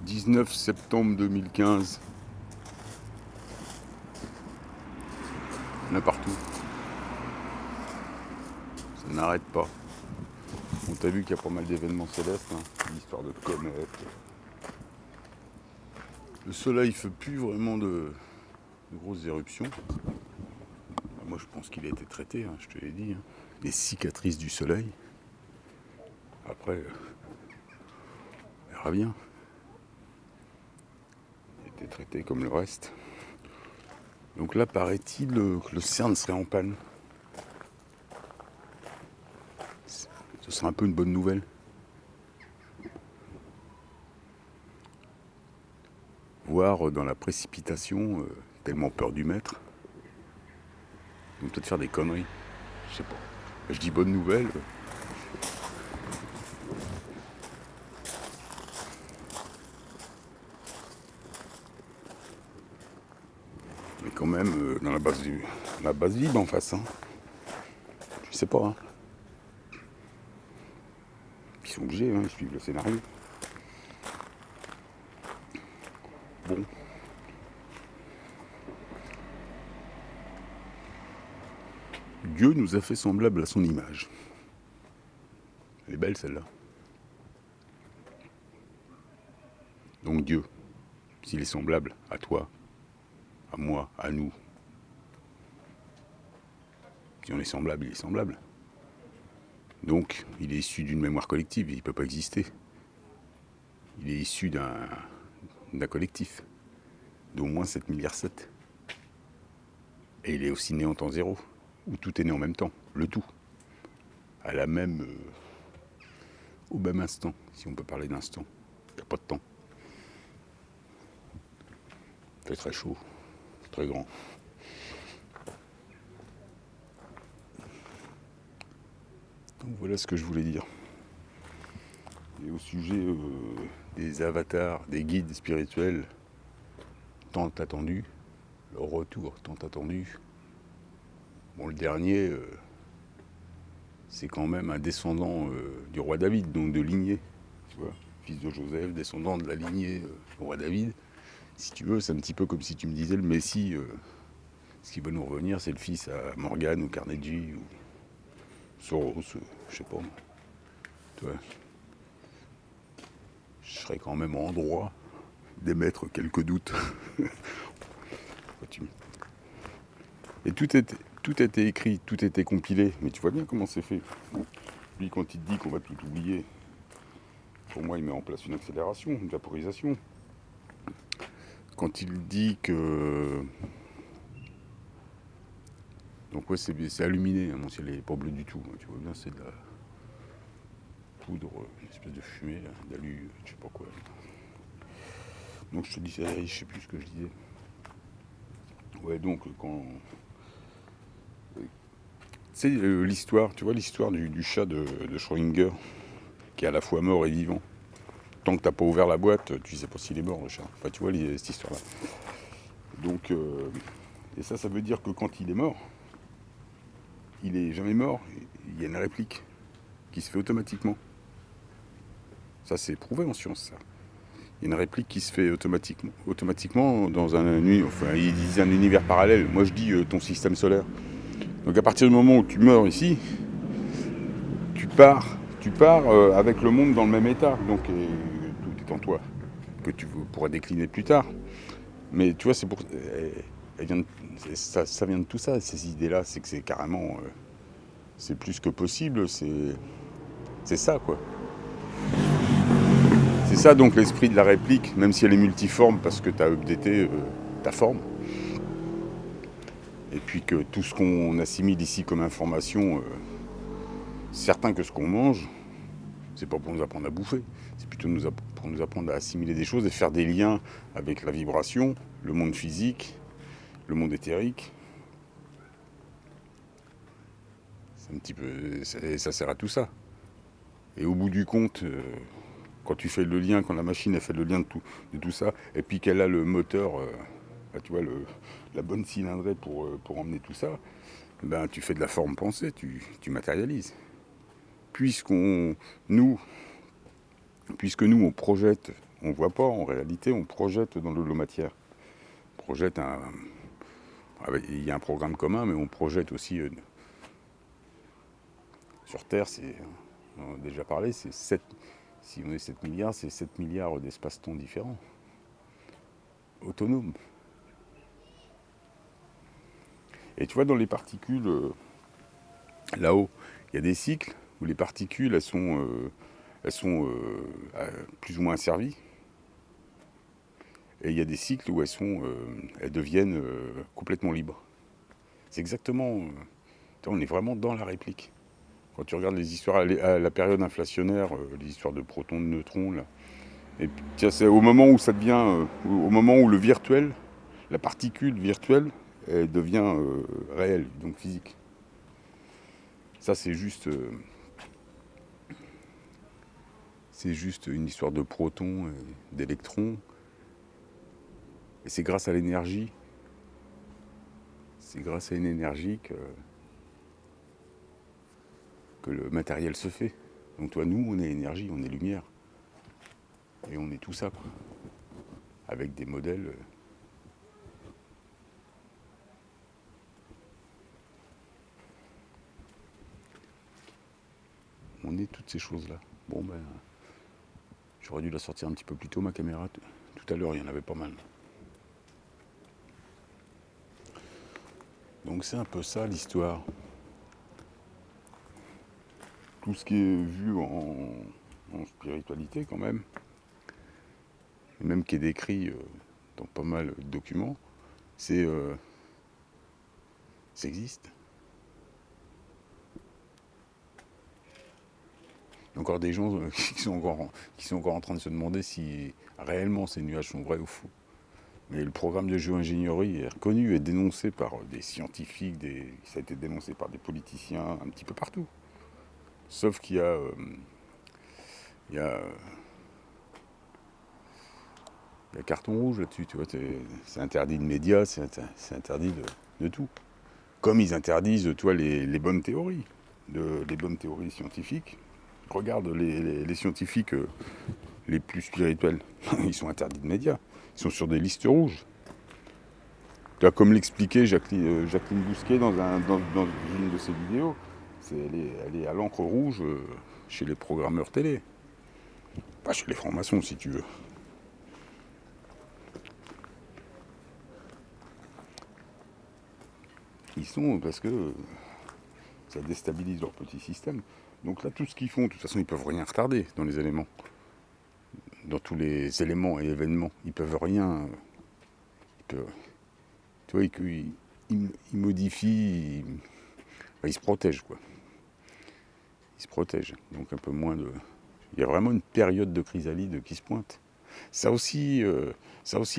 19 septembre 2015. Il y en a partout. Ça n'arrête pas. On t'a vu qu'il y a pas mal d'événements célestes, hein, l'histoire de comètes. Le soleil ne fait plus vraiment de grosses éruptions. Moi je pense qu'il a été traité, hein, je te l'ai dit. Hein. Les cicatrices du soleil. Après, on verra bien. Il a été traité comme le reste. Donc là, paraît-il que le CERN serait en panne. Ce serait un peu une bonne nouvelle. Voire dans la précipitation, tellement peur du maître. Ils vont peut-être faire des conneries. Je sais pas. Je dis bonne nouvelle. Mais quand même, dans la base vibre en face. Hein. Je sais pas. Hein. Ils sont obligés, hein, ils suivent le scénario. Bon. Dieu nous a fait semblables à son image. Elle est belle celle-là. Donc Dieu, s'il est semblable à toi, à moi, à nous, si on est semblable, il est semblable. Donc il est issu d'une mémoire collective, il ne peut pas exister. Il est issu d'un collectif d'au moins 7,7 milliards. Et il est aussi né en temps zéro, où tout est né en même temps, le tout, à la même, au même instant, si on peut parler d'instant. Il n'y a pas de temps. Il fait très chaud, très grand. Donc voilà ce que je voulais dire. Et au sujet des avatars, des guides spirituels, tant attendus, leur retour tant attendu. Bon, le dernier, c'est quand même un descendant du roi David, donc de lignée, tu vois, fils de Joseph, descendant de la lignée du roi David. Si tu veux, c'est un petit peu comme si tu me disais le Messie, ce qui va nous revenir, c'est le fils à Morgan ou Carnegie ou Soros, je sais pas. Tu vois, je serais quand même en droit d'émettre quelques doutes. Et tout était écrit, tout était compilé, mais tu vois bien comment c'est fait. Lui, quand il te dit qu'on va tout oublier, pour moi, il met en place une accélération, une vaporisation. Quand il dit que... Donc ouais, c'est illuminé, hein, mon ciel n'est pas bleu du tout. Tu vois bien, c'est de la poudre, une espèce de fumée, d'alu, je sais pas quoi. Donc je te dis, je sais plus ce que je disais. Ouais, donc quand... C'est l'histoire, tu vois, l'histoire du chat de Schrödinger, qui est à la fois mort et vivant. Tant que t'as pas ouvert la boîte, tu sais pas s'il est mort, le chat. Enfin, tu vois, cette histoire-là. Donc, et ça veut dire que quand il est mort, il est jamais mort. Il y a une réplique qui se fait automatiquement. Ça, c'est prouvé en science, ça. Il y a une réplique qui se fait automatiquement dans enfin, ils disent un univers parallèle. Moi, je dis ton système solaire. Donc, à partir du moment où tu meurs ici, tu pars avec le monde dans le même état. Donc, tout est en toi, que tu pourras décliner plus tard. Mais tu vois, c'est pour... ça vient de tout ça, ces idées-là. C'est que c'est carrément... c'est plus que possible, c'est ça, quoi. C'est ça, donc, l'esprit de la réplique, même si elle est multiforme, parce que tu as updaté ta forme. Et puis que tout ce qu'on assimile ici comme information, certain que ce qu'on mange, c'est pas pour nous apprendre à bouffer, c'est plutôt pour nous apprendre à assimiler des choses et faire des liens avec la vibration, le monde physique, le monde éthérique. C'est un petit peu, ça sert à tout ça. Et au bout du compte, quand tu fais le lien, quand la machine a fait le lien de tout ça, et puis qu'elle a le moteur, tu vois, la bonne cylindrée pour emmener tout ça, ben tu fais de la forme pensée, tu matérialises. Puisque nous on projette On voit pas, en réalité, on projette dans l'holomatière. On projette un... Il y a un programme commun, mais on projette aussi... sur Terre, on a déjà parlé, c'est 7... Si on est 7 milliards, c'est 7 milliards d'espaces-temps différents, autonomes. Et tu vois, dans les particules, là-haut, il y a des cycles où les particules, elles sont plus ou moins asservies. Et il y a des cycles où elles deviennent complètement libres. C'est exactement... on est vraiment dans la réplique. Quand tu regardes les histoires à la période inflationnaire, les histoires de protons, de neutrons, là, et tiens, c'est au moment où ça devient... au moment où le virtuel, la particule virtuelle, elle devient réelle, donc physique. Ça, c'est juste une histoire de protons, d'électrons. Et c'est grâce à l'énergie, c'est grâce à une énergie que le matériel se fait. Donc toi, nous, on est énergie, on est lumière. Et on est tout ça, quoi. Avec des modèles... on est toutes ces choses-là. Bon, ben... j'aurais dû la sortir un petit peu plus tôt, ma caméra. Tout à l'heure, il y en avait pas mal. Donc c'est un peu ça, l'histoire. Tout ce qui est vu en spiritualité, quand même, et même qui est décrit dans pas mal de documents, ça existe. Il y a encore des gens qui sont encore en train de se demander si réellement ces nuages sont vrais ou faux. Mais le programme de géo-ingénierie est reconnu et dénoncé par des scientifiques, ça a été dénoncé par des politiciens, un petit peu partout. Sauf qu'il y a, il y a carton rouge là-dessus, tu vois. C'est interdit de médias, c'est interdit de tout. Comme ils interdisent, tu vois, les bonnes théories, les bonnes théories scientifiques. Regarde les scientifiques les plus spirituels, ils sont interdits de médias. Ils sont sur des listes rouges. Tu vois, comme l'expliquait Jacqueline Bousquet dans une de ses vidéos, elle est à l'encre rouge chez les programmeurs télé. Pas chez les francs-maçons, si tu veux. Ils sont parce que ça déstabilise leur petit système. Donc là, tout ce qu'ils font, de toute façon, ils peuvent rien retarder dans les éléments. Dans tous les éléments et événements. Ils peuvent rien... tu vois, ils modifient... ils se protègent, quoi. Ils se protègent. Donc un peu moins de... Il y a vraiment une période de chrysalide qui se pointe. Ça aussi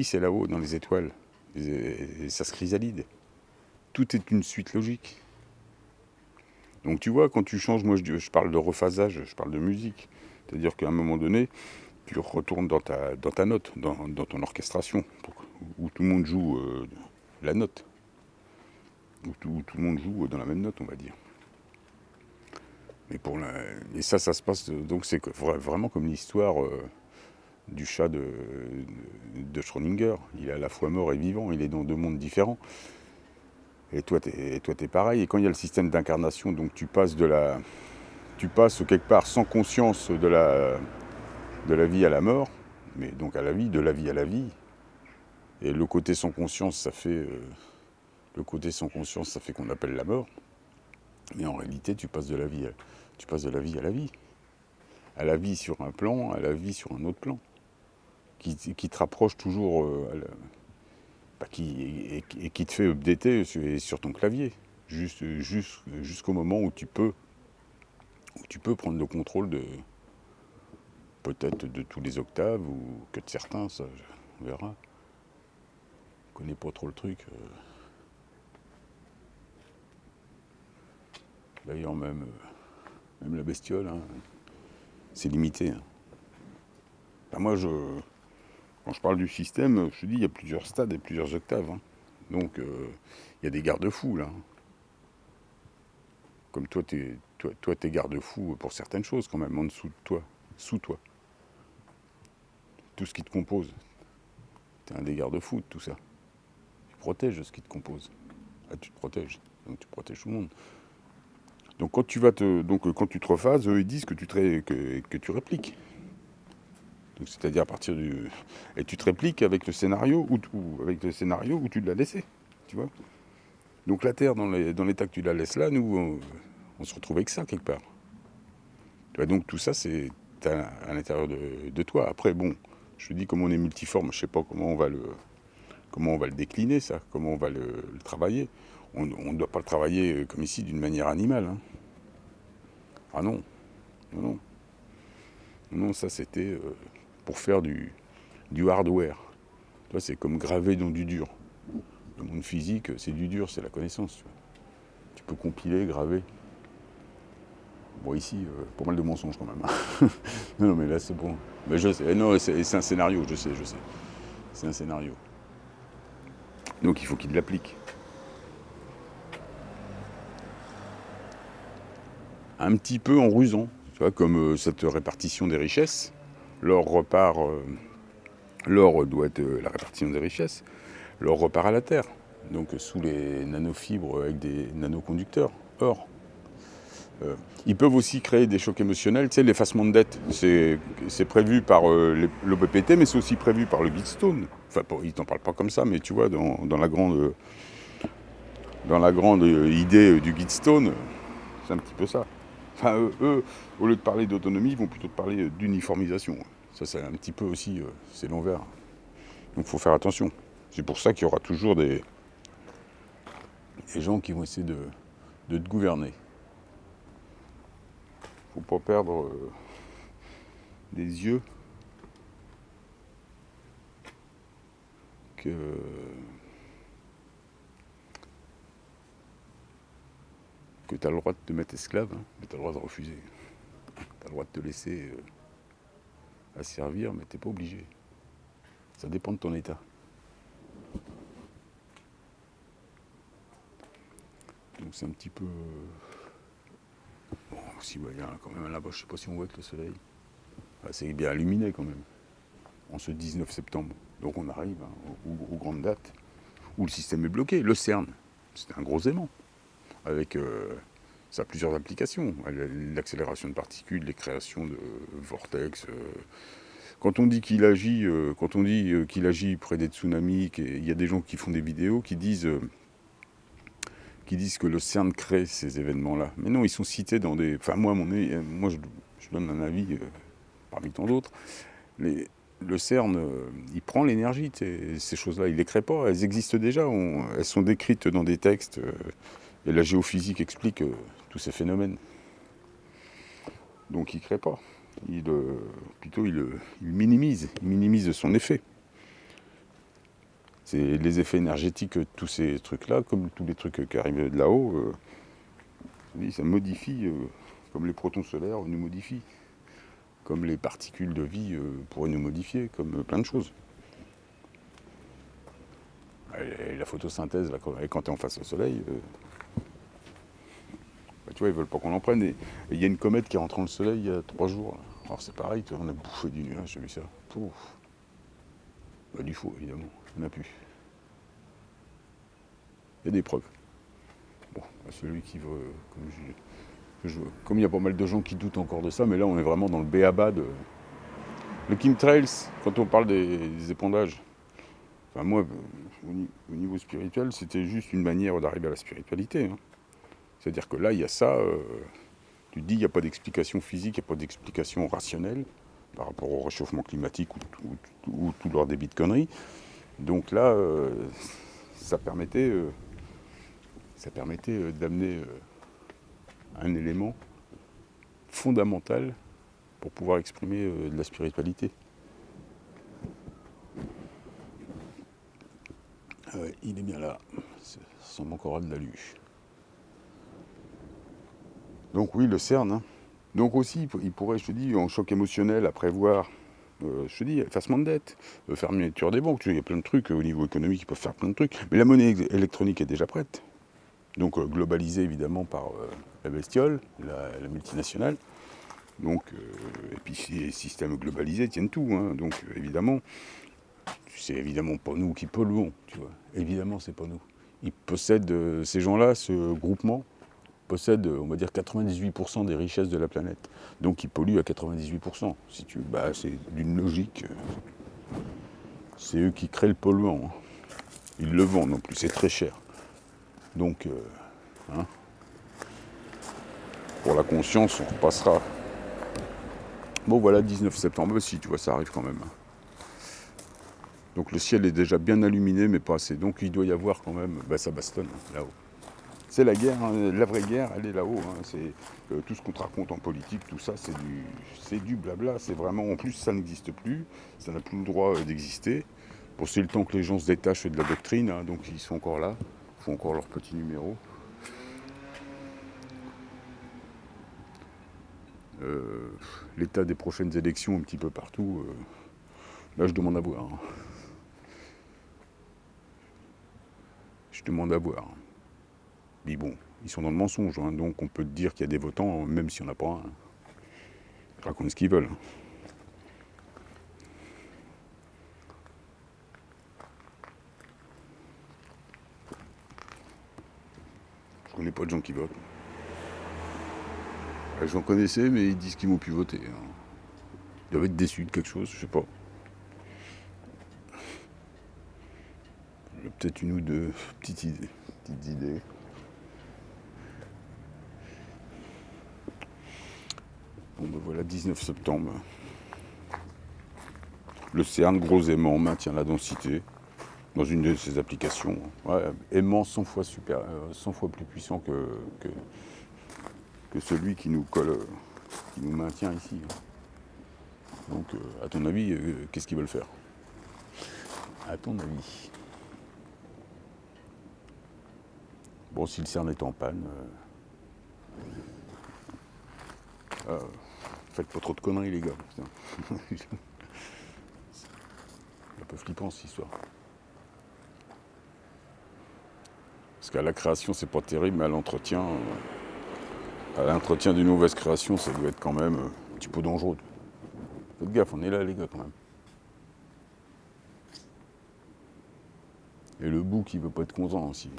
c'est là-haut, dans les étoiles. Et ça se chrysalide. Tout est une suite logique. Donc tu vois, quand tu changes, moi je parle de rephasage, je parle de musique. C'est-à-dire qu'à un moment donné, tu retournes dans ta note, dans ton orchestration, où tout le monde joue la note. Où tout le monde joue dans la même note, on va dire. Et ça se passe, donc c'est vraiment comme l'histoire du chat de Schrödinger. Il est à la fois mort et vivant, il est dans deux mondes différents. Et toi, t'es pareil. Et quand il y a le système d'incarnation, donc tu passes quelque part sans conscience de la vie à la mort, mais donc à la vie, de la vie à la vie. Et le côté sans conscience, ça fait qu'on appelle la mort. Mais en réalité, tu passes de la vie à la vie. À la vie sur un plan, à la vie sur un autre plan. Qui te rapproche toujours, et qui te fait updater sur ton clavier. Jusqu'au moment où tu peux prendre le contrôle peut-être de tous les octaves, ou que de certains, ça, on verra. Je connais pas trop le truc. D'ailleurs, même la bestiole, hein, c'est limité. Hein. Ben moi, quand je parle du système, je te dis, il y a plusieurs stades et plusieurs octaves. Hein. Donc, il y a des garde-fous, là. Comme toi, t'es garde-fou pour certaines choses, quand même, en dessous de toi, sous toi. tout ce qui te compose. Tu es un des garde-fous de tout ça. Tu protèges ce qui te compose. Ah, tu te protèges. Donc tu protèges tout le monde. Donc quand tu te rephases, eux ils disent que que tu répliques. Donc c'est-à-dire à partir du. Et tu te répliques avec le scénario où tu l'as laissé. Tu vois. Donc la Terre, dans l'état que tu la laisses là, nous, on se retrouve avec ça quelque part. Tu vois, donc tout ça, c'est à l'intérieur de toi. Après, bon, je te dis, comme on est multiforme, je sais pas comment on va le décliner, ça, comment on va le travailler. On ne doit pas le travailler comme ici, d'une manière animale. Hein. Ah non, non, non. Non, ça c'était pour faire du hardware. Tu vois, c'est comme graver dans du dur. Le monde physique, c'est du dur, c'est la connaissance. Tu peux compiler, graver. Bon, ici, pas mal de mensonges quand même. Hein. Non, mais là, c'est bon. Mais je sais, non, c'est un scénario, je sais. C'est un scénario. Donc, il faut qu'il l'applique. Un petit peu en rusant, tu vois, comme cette répartition des richesses. L'or doit être la répartition des richesses. L'or repart à la Terre, donc sous les nanofibres avec des nanoconducteurs, or. Ils peuvent aussi créer des chocs émotionnels, tu sais, l'effacement de dette, c'est prévu par l'OBPT, mais c'est aussi prévu par le Gitstone. Enfin, ils t'en parlent pas comme ça, mais tu vois, dans la grande idée du Gitstone, c'est un petit peu ça. Enfin, eux, au lieu de parler d'autonomie, ils vont plutôt te parler d'uniformisation. Ça, c'est un petit peu aussi, c'est l'envers. Donc, il faut faire attention. C'est pour ça qu'il y aura toujours des gens qui vont essayer de te gouverner. Faut pas perdre des yeux que tu as le droit de te mettre esclave, hein, mais tu as le droit de refuser. Tu as le droit de te laisser asservir, mais tu n'es pas obligé. Ça dépend de ton état. Donc c'est un petit peu... Bon, si, ouais, il y a quand même là-bas, je sais pas si on voit avec le soleil. Ah, c'est bien illuminé quand même, en ce 19 septembre. Donc on arrive aux grandes dates où le système est bloqué. Le CERN, c'est un gros aimant, avec... ça a plusieurs applications. L'accélération de particules, les créations de vortex. Quand on dit qu'il agit, qu'il agit près des tsunamis, il y a des gens qui font des vidéos qui disent que le CERN crée ces événements-là. Mais non, ils sont cités dans des... Enfin, moi, je donne un avis parmi tant d'autres. Le CERN, il prend l'énergie de ces choses-là. Il ne les crée pas, elles existent déjà. Elles sont décrites dans des textes. Et la géophysique explique tous ces phénomènes. Donc il ne crée pas. Il minimise son effet. C'est les effets énergétiques, tous ces trucs-là, comme tous les trucs qui arrivent de là-haut, ça modifie, comme les protons solaires nous modifient, comme les particules de vie pourraient nous modifier, comme plein de choses. Et la photosynthèse, là, quand tu es en face au soleil, tu vois, ils veulent pas qu'on en prenne. Et il y a une comète qui rentre dans le soleil il y a 3 jours. Là. Alors c'est pareil, on a bouffé du nuage, j'ai vu ça. Pouf. Bah, du faux, évidemment, il n'y en a plus. Il y a des preuves. Bon, celui qui veut, comme il y a pas mal de gens qui doutent encore de ça, mais là on est vraiment dans le b.a.-ba de... Le chemtrails, quand on parle des épandages, enfin moi, au niveau spirituel, c'était juste une manière d'arriver à la spiritualité. Hein. C'est-à-dire que là, il y a ça, tu te dis, il n'y a pas d'explication physique, il n'y a pas d'explication rationnelle par rapport au réchauffement climatique ou tout leur débit de conneries. Donc là, ça permettait d'amener un élément fondamental pour pouvoir exprimer de la spiritualité. Il est bien là, ça semble encore de l'alu. Donc oui, le CERN. Hein. Donc aussi, il pourrait, je te dis, en choc émotionnel, à prévoir, je te dis, effacement de dette, fermeture des banques, il y a plein de trucs au niveau économique, ils peuvent faire plein de trucs. Mais la monnaie électronique est déjà prête. Donc globalisée évidemment par la bestiole, la multinationale. Donc, et puis les systèmes globalisés tiennent tout, hein. Donc évidemment, c'est évidemment pas nous qui polluons, tu vois. Évidemment, c'est pas nous. Ils possèdent, ces gens-là, ce groupement, possèdent, on va dire, 98% des richesses de la planète. Donc ils polluent à 98%. Si tu, bah, c'est d'une logique. C'est eux qui créent le polluant, hein. Ils le vendent non plus, c'est très cher. Donc, hein, pour la conscience, on repassera. Bon voilà, 19 septembre aussi, tu vois, ça arrive quand même. Donc le ciel est déjà bien illuminé, mais pas assez. Donc il doit y avoir quand même, bah, ça bastonne là-haut. C'est la guerre, hein, la vraie guerre, elle est là-haut, hein. C'est tout ce qu'on te raconte en politique, tout ça, c'est du blabla. C'est vraiment, en plus, ça n'existe plus, ça n'a plus le droit d'exister. Bon, c'est le temps que les gens se détachent de la doctrine, hein, donc ils sont encore là, font encore leur petit numéro. L'état des prochaines élections un petit peu partout, là je demande à voir, hein. Je demande à voir. Mais bon, ils sont dans le mensonge, hein, donc on peut te dire qu'il y a des votants, même s'il n'y en a pas un. Ils racontent ce qu'ils veulent. Je connais pas de gens qui votent. J'en connaissais, mais ils disent qu'ils vont plus voter, hein. Ils doivent être déçus de quelque chose, je sais pas. J'ai peut-être une ou deux petites idées. Bon ben voilà, 19 septembre. Le CERN, gros aimant, maintient la densité dans une de ses applications. Ouais, aimant 100 fois, 100 fois plus puissant que celui qui nous colle, qui nous maintient ici. Donc, à ton avis, qu'est-ce qu'ils veulent faire? À ton avis? Bon, si le CERN est en panne, faites pas trop de conneries, les gars. C'est un peu flippant, cette histoire. Parce qu'à la création, c'est pas terrible, mais à l'entretien d'une mauvaise création, ça doit être quand même un petit peu dangereux. Faites gaffe, on est là, les gars, quand même. Et le bouc, il veut pas être content aussi.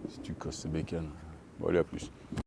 Si tu casses ses bécanes. Bon, allez, à plus.